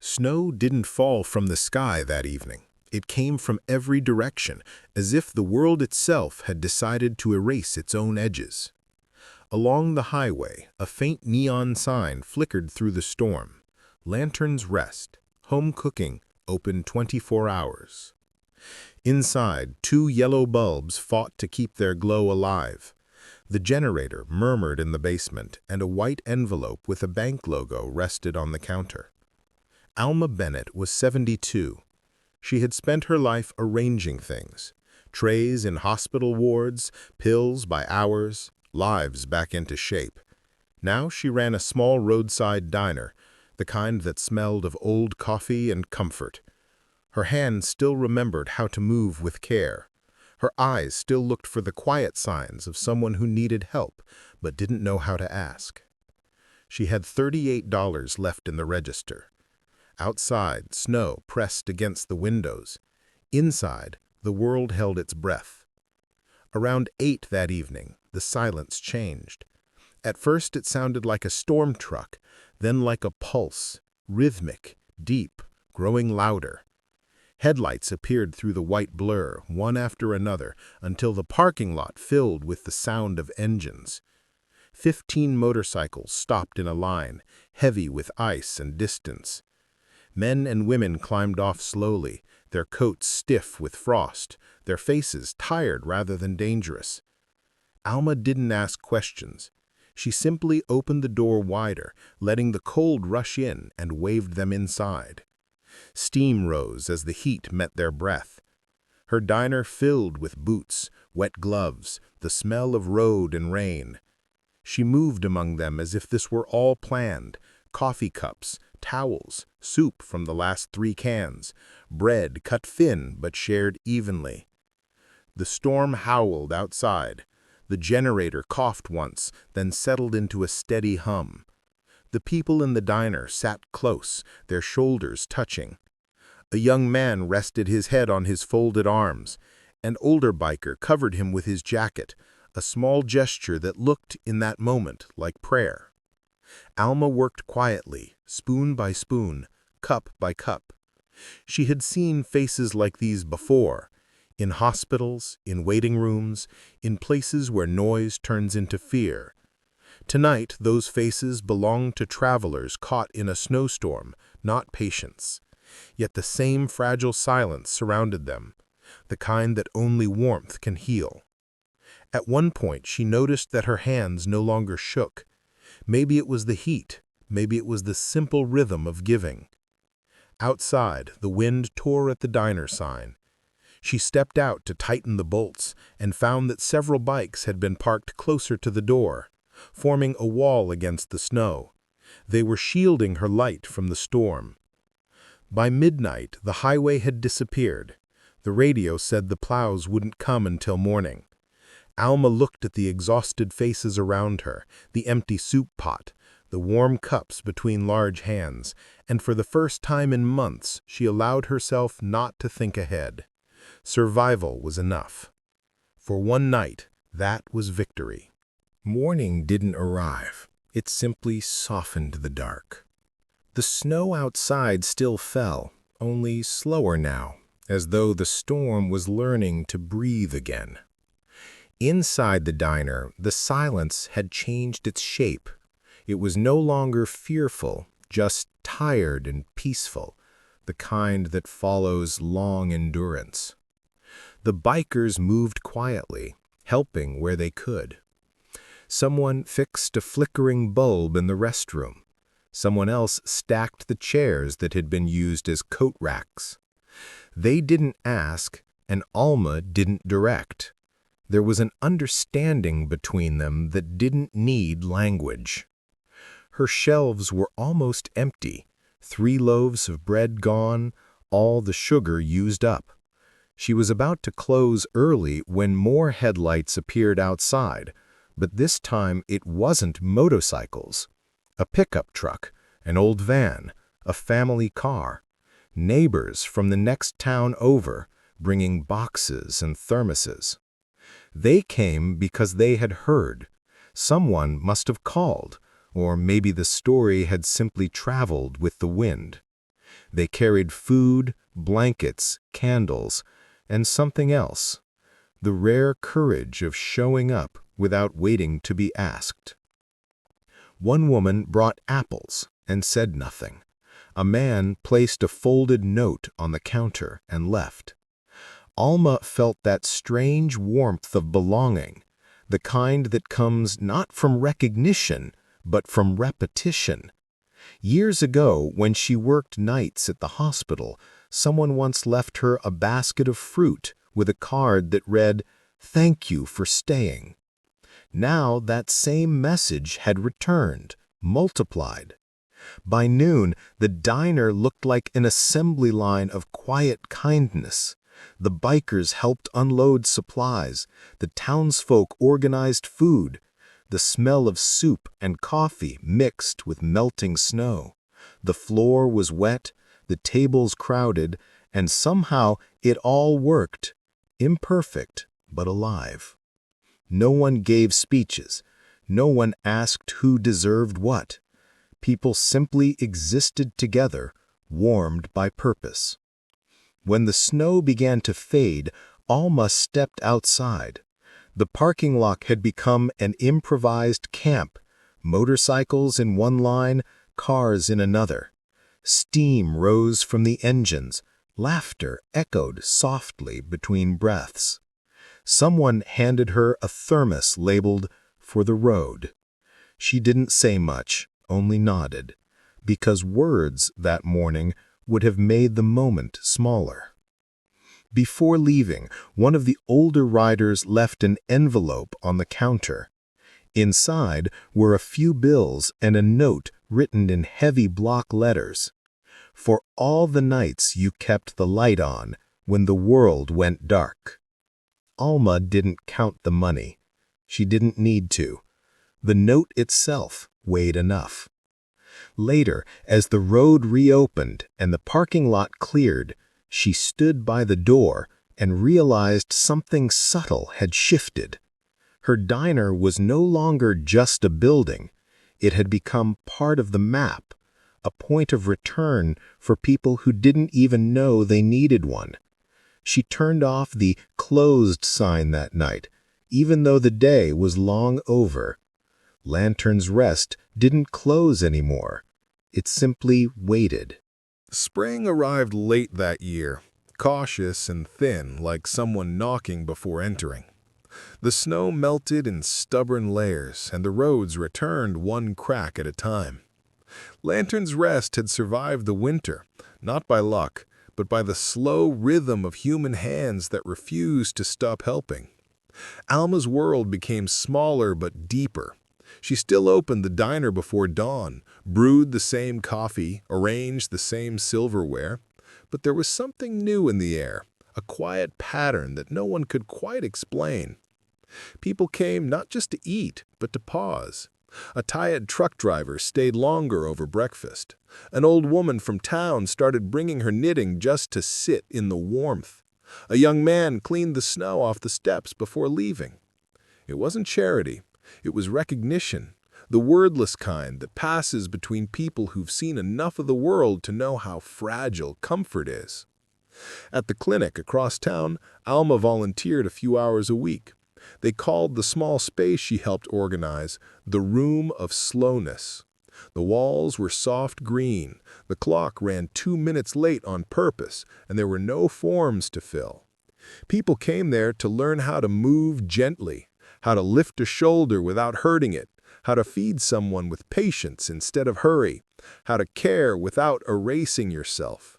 Snow didn't fall from the sky that evening. It came from every direction, as if the world itself had decided to erase its own edges. Along the highway, a faint neon sign flickered through the storm. Lanterns Rest, home cooking, open 24 hours. Inside, two yellow bulbs fought to keep their glow alive. The generator murmured in the basement, and a white envelope with a bank logo rested on the counter. Alma Bennett was 72. She had spent her life arranging things. Trays in hospital wards, pills by hours, lives back into shape. Now she ran a small roadside diner, the kind that smelled of old coffee and comfort. Her hands still remembered how to move with care. Her eyes still looked for the quiet signs of someone who needed help but didn't know how to ask. She had $38 left in the register. Outside, snow pressed against the windows. Inside, the world held its breath. Around 8 that evening, the silence changed. At first it sounded like a storm truck, then like a pulse, rhythmic, deep, growing louder. Headlights appeared through the white blur, one after another, until the parking lot filled with the sound of engines. 15 motorcycles stopped in a line, heavy with ice and distance. Men and women climbed off slowly, their coats stiff with frost, their faces tired rather than dangerous. Alma didn't ask questions. She simply opened the door wider, letting the cold rush in, and waved them inside. Steam rose as the heat met their breath. Her diner filled with boots, wet gloves, the smell of road and rain. She moved among them as if this were all planned: coffee cups, towels, soup from the last 3 cans, bread cut thin but shared evenly. The storm howled outside. The generator coughed once, then settled into a steady hum. The people in the diner sat close, their shoulders touching. A young man rested his head on his folded arms. An older biker covered him with his jacket, a small gesture that looked, in that moment, like prayer. Alma worked quietly, spoon by spoon, cup by cup. She had seen faces like these before, in hospitals, in waiting rooms, in places where noise turns into fear. Tonight, those faces belonged to travelers caught in a snowstorm, not patients. Yet the same fragile silence surrounded them, the kind that only warmth can heal. At one point, she noticed that her hands no longer shook. Maybe it was the heat, maybe it was the simple rhythm of giving. Outside, the wind tore at the diner sign. She stepped out to tighten the bolts and found that several bikes had been parked closer to the door, forming a wall against the snow. They were shielding her light from the storm. By midnight, the highway had disappeared. The radio said the plows wouldn't come until morning. Alma looked at the exhausted faces around her, the empty soup pot, the warm cups between large hands, and for the first time in months she allowed herself not to think ahead. Survival was enough. For one night, that was victory. Morning didn't arrive. It simply softened the dark. The snow outside still fell, only slower now, as though the storm was learning to breathe again. Inside the diner, the silence had changed its shape. It was no longer fearful, just tired and peaceful, the kind that follows long endurance. The bikers moved quietly, helping where they could. Someone fixed a flickering bulb in the restroom. Someone else stacked the chairs that had been used as coat racks. They didn't ask, and Alma didn't direct. There was an understanding between them that didn't need language. Her shelves were almost empty, 3 loaves of bread gone, all the sugar used up. She was about to close early when more headlights appeared outside, but this time it wasn't motorcycles. A pickup truck, an old van, a family car. Neighbors from the next town over, bringing boxes and thermoses. They came because they had heard. Someone must have called, or maybe the story had simply traveled with the wind. They carried food, blankets, candles, and something else, the rare courage of showing up without waiting to be asked. One woman brought apples and said nothing. A man placed a folded note on the counter and left. Alma felt that strange warmth of belonging, the kind that comes not from recognition, but from repetition. Years ago, when she worked nights at the hospital, someone once left her a basket of fruit with a card that read, "Thank you for staying." Now that same message had returned, multiplied. By noon, the diner looked like an assembly line of quiet kindness. The bikers helped unload supplies. The townsfolk organized food. The smell of soup and coffee mixed with melting snow. The floor was wet, the tables crowded, and somehow it all worked. Imperfect, but alive. No one gave speeches. No one asked who deserved what. People simply existed together, warmed by purpose. When the snow began to fade, Alma stepped outside. The parking lot had become an improvised camp, motorcycles in one line, cars in another. Steam rose from the engines, laughter echoed softly between breaths. Someone handed her a thermos labeled, "For the road." She didn't say much, only nodded, because words that morning would have made the moment smaller. Before leaving, one of the older riders left an envelope on the counter. Inside were a few bills and a note written in heavy block letters. "For all the nights you kept the light on when the world went dark." Alma didn't count the money. She didn't need to. The note itself weighed enough. Later, as the road reopened and the parking lot cleared, she stood by the door and realized something subtle had shifted. Her diner was no longer just a building. It had become part of the map, a point of return for people who didn't even know they needed one. She turned off the "closed" sign that night, even though the day was long over. Lantern's Rest didn't close anymore. It simply waited. Spring arrived late that year, cautious and thin, like someone knocking before entering. The snow melted in stubborn layers, and the roads returned one crack at a time. Lantern's Rest had survived the winter, not by luck, but by the slow rhythm of human hands that refused to stop helping. Alma's world became smaller but deeper. She still opened the diner before dawn, brewed the same coffee, arranged the same silverware, but there was something new in the air, a quiet pattern that no one could quite explain. People came not just to eat, but to pause. A tired truck driver stayed longer over breakfast. An old woman from town started bringing her knitting just to sit in the warmth. A young man cleaned the snow off the steps before leaving. It wasn't charity. It was recognition, the wordless kind that passes between people who've seen enough of the world to know how fragile comfort is. At the clinic across town, Alma volunteered a few hours a week. They called the small space she helped organize the Room of Slowness. The walls were soft green, the clock ran 2 minutes late on purpose, and there were no forms to fill. People came there to learn how to move gently, how to lift a shoulder without hurting it, how to feed someone with patience instead of hurry, how to care without erasing yourself.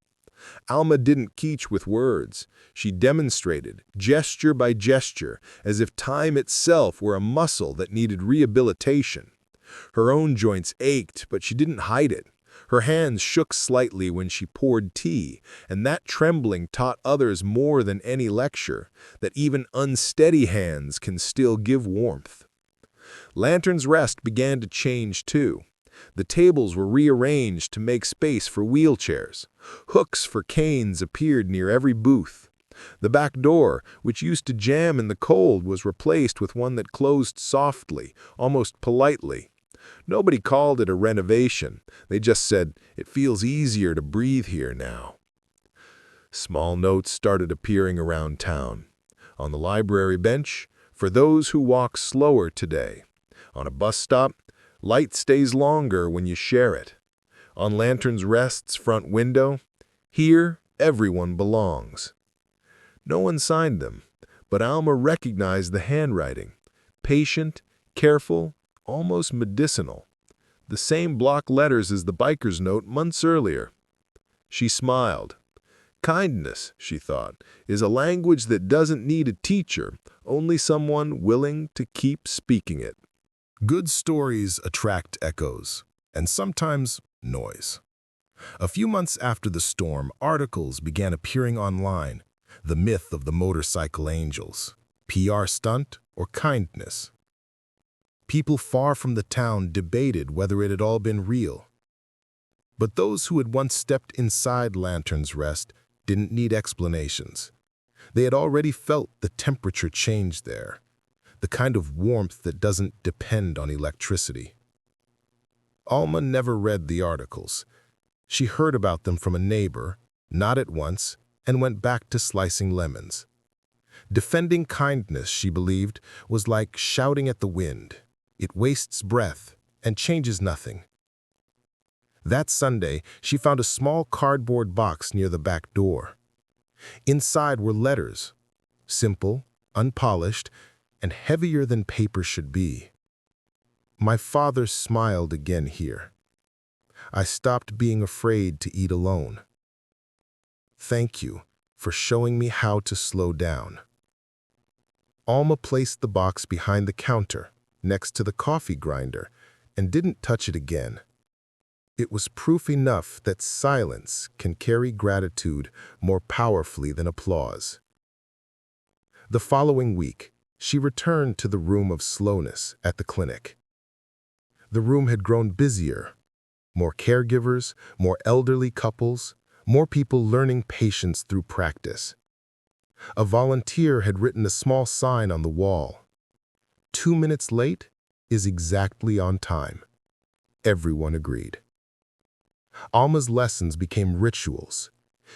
Alma didn't teach with words. She demonstrated, gesture by gesture, as if time itself were a muscle that needed rehabilitation. Her own joints ached, but she didn't hide it. Her hands shook slightly when she poured tea, and that trembling taught others more than any lecture, that even unsteady hands can still give warmth. Lantern's Rest began to change too. The tables were rearranged to make space for wheelchairs. Hooks for canes appeared near every booth. The back door, which used to jam in the cold, was replaced with one that closed softly, almost politely. Nobody called it a renovation. They just said, "It feels easier to breathe here now." Small notes started appearing around town. On the library bench, "For those who walk slower today." On a bus stop, "Light stays longer when you share it." On Lantern's Rest's front window, "Here, everyone belongs." No one signed them, but Alma recognized the handwriting. Patient, careful, almost medicinal. The same block letters as the biker's note months earlier. She smiled. Kindness, she thought, is a language that doesn't need a teacher, only someone willing to keep speaking it. Good stories attract echoes, and sometimes noise. A few months after the storm, articles began appearing online. The myth of the motorcycle angels, PR stunt or kindness. People far from the town debated whether it had all been real. But those who had once stepped inside Lantern's Rest didn't need explanations. They had already felt the temperature change there, the kind of warmth that doesn't depend on electricity. Alma never read the articles. She heard about them from a neighbor, nodded once, and went back to slicing lemons. Defending kindness, she believed, was like shouting at the wind. It wastes breath and changes nothing. That Sunday, she found a small cardboard box near the back door. Inside were letters, simple, unpolished, and heavier than paper should be. My father smiled again here. I stopped being afraid to eat alone. Thank you for showing me how to slow down. Alma placed the box behind the counter, next to the coffee grinder, and didn't touch it again. It was proof enough that silence can carry gratitude more powerfully than applause. The following week, she returned to the room of slowness at the clinic. The room had grown busier. More caregivers, more elderly couples, more people learning patience through practice. A volunteer had written a small sign on the wall. 2 minutes late is exactly on time. Everyone agreed. Alma's lessons became rituals.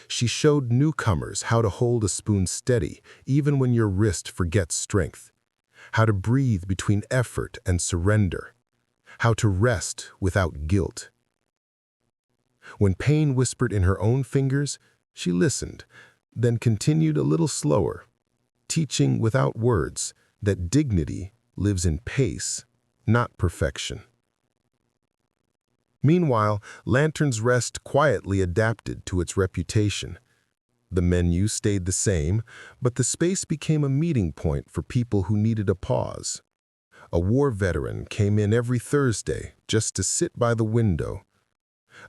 She showed newcomers how to hold a spoon steady even when your wrist forgets strength, how to breathe between effort and surrender, how to rest without guilt. When pain whispered in her own fingers, she listened, then continued a little slower, teaching without words that dignity lives in pace, not perfection. Meanwhile, Lantern's Rest quietly adapted to its reputation. The menu stayed the same, but the space became a meeting point for people who needed a pause. A war veteran came in every Thursday just to sit by the window.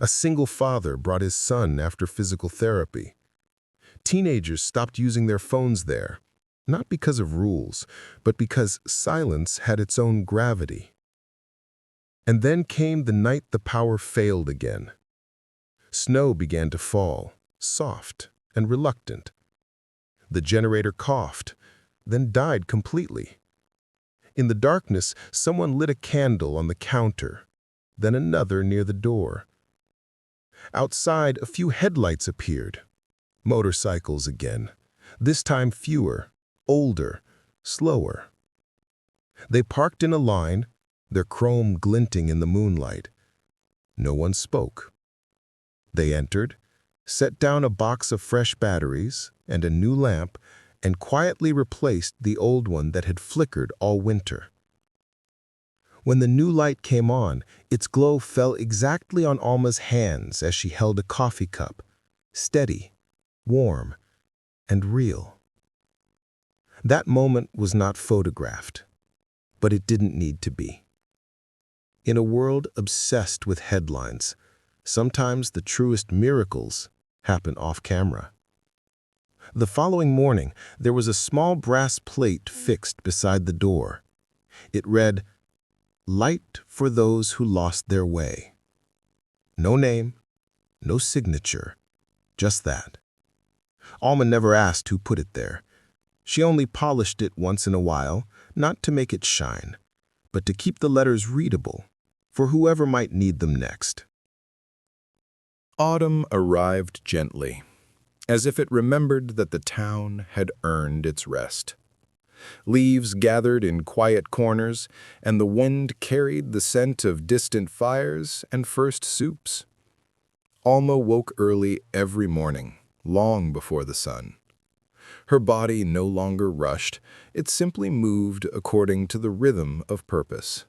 A single father brought his son after physical therapy. Teenagers stopped using their phones there, not because of rules, but because silence had its own gravity. And then came the night the power failed again. Snow began to fall, soft and reluctant. The generator coughed, then died completely. In the darkness, someone lit a candle on the counter, then another near the door. Outside, a few headlights appeared. Motorcycles again, this time fewer, older, slower. They parked in a line, their chrome glinting in the moonlight. No one spoke. They entered, set down a box of fresh batteries and a new lamp, and quietly replaced the old one that had flickered all winter. When the new light came on, its glow fell exactly on Alma's hands as she held a coffee cup, steady, warm, and real. That moment was not photographed, but it didn't need to be. In a world obsessed with headlines, sometimes the truest miracles happen off-camera. The following morning, there was a small brass plate fixed beside the door. It read, "Light for those who lost their way." No name, no signature, just that. Alma never asked who put it there. She only polished it once in a while, not to make it shine, but to keep the letters readable, for whoever might need them next. Autumn arrived gently, as if it remembered that the town had earned its rest. Leaves gathered in quiet corners, and the wind carried the scent of distant fires and first soups. Alma woke early every morning, long before the sun. Her body no longer rushed, it simply moved according to the rhythm of purpose.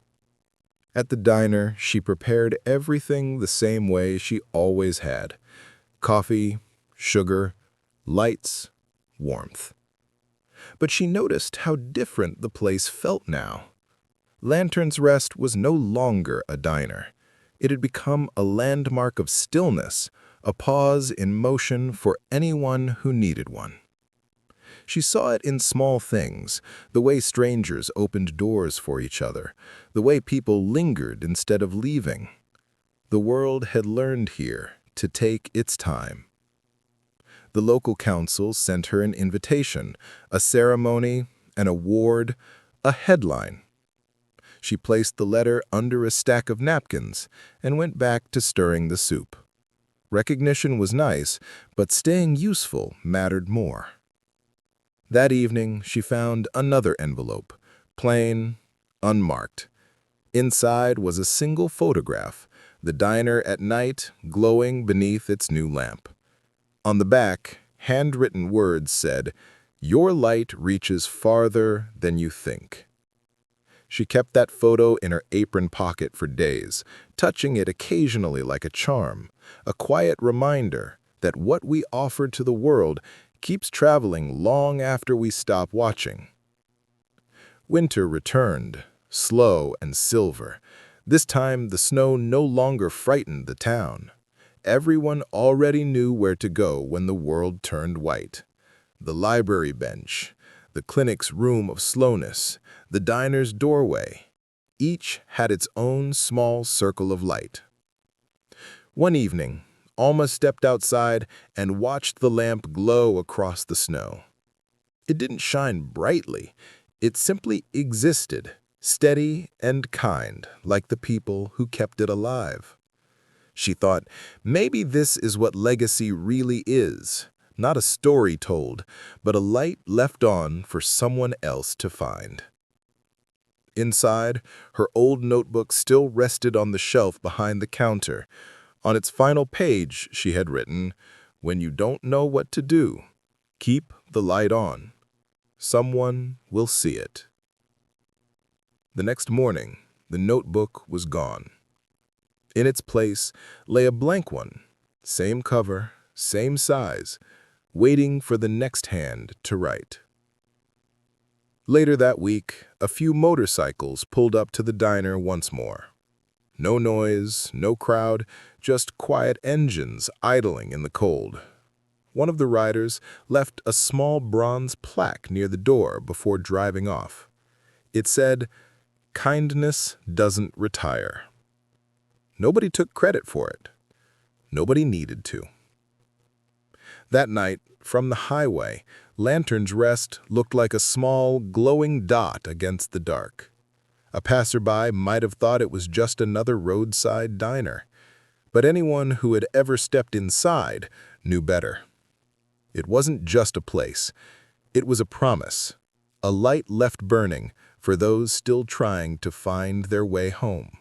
At the diner, she prepared everything the same way she always had: coffee, sugar, lights, warmth. But she noticed how different the place felt now. Lantern's Rest was no longer a diner. It had become a landmark of stillness, a pause in motion for anyone who needed one. She saw it in small things, the way strangers opened doors for each other, the way people lingered instead of leaving. The world had learned here to take its time. The local council sent her an invitation, a ceremony, an award, a headline. She placed the letter under a stack of napkins and went back to stirring the soup. Recognition was nice, but staying useful mattered more. That evening, she found another envelope, plain, unmarked. Inside was a single photograph, the diner at night glowing beneath its new lamp. On the back, handwritten words said, "Your light reaches farther than you think." She kept that photo in her apron pocket for days, touching it occasionally like a charm, a quiet reminder that what we offer to the world keeps traveling long after we stop watching. Winter returned, slow and silver. This time, the snow no longer frightened the town. Everyone already knew where to go when the world turned white. The library bench, the clinic's room of slowness, the diner's doorway. Each had its own small circle of light. One evening, Alma stepped outside and watched the lamp glow across the snow. It didn't shine brightly. It simply existed, steady and kind, like the people who kept it alive. She thought, maybe this is what legacy really is. Not a story told, but a light left on for someone else to find. Inside, her old notebook still rested on the shelf behind the counter. On its final page, she had written, "When you don't know what to do, keep the light on. Someone will see it." The next morning, the notebook was gone. In its place lay a blank one, same cover, same size, waiting for the next hand to write. Later that week, a few motorcycles pulled up to the diner once more. No noise, no crowd, just quiet engines idling in the cold. One of the riders left a small bronze plaque near the door before driving off. It said, "Kindness doesn't retire." Nobody took credit for it. Nobody needed to. That night, from the highway, Lantern's Rest looked like a small, glowing dot against the dark. A passerby might have thought it was just another roadside diner, but anyone who had ever stepped inside knew better. It wasn't just a place. It was a promise, a light left burning for those still trying to find their way home.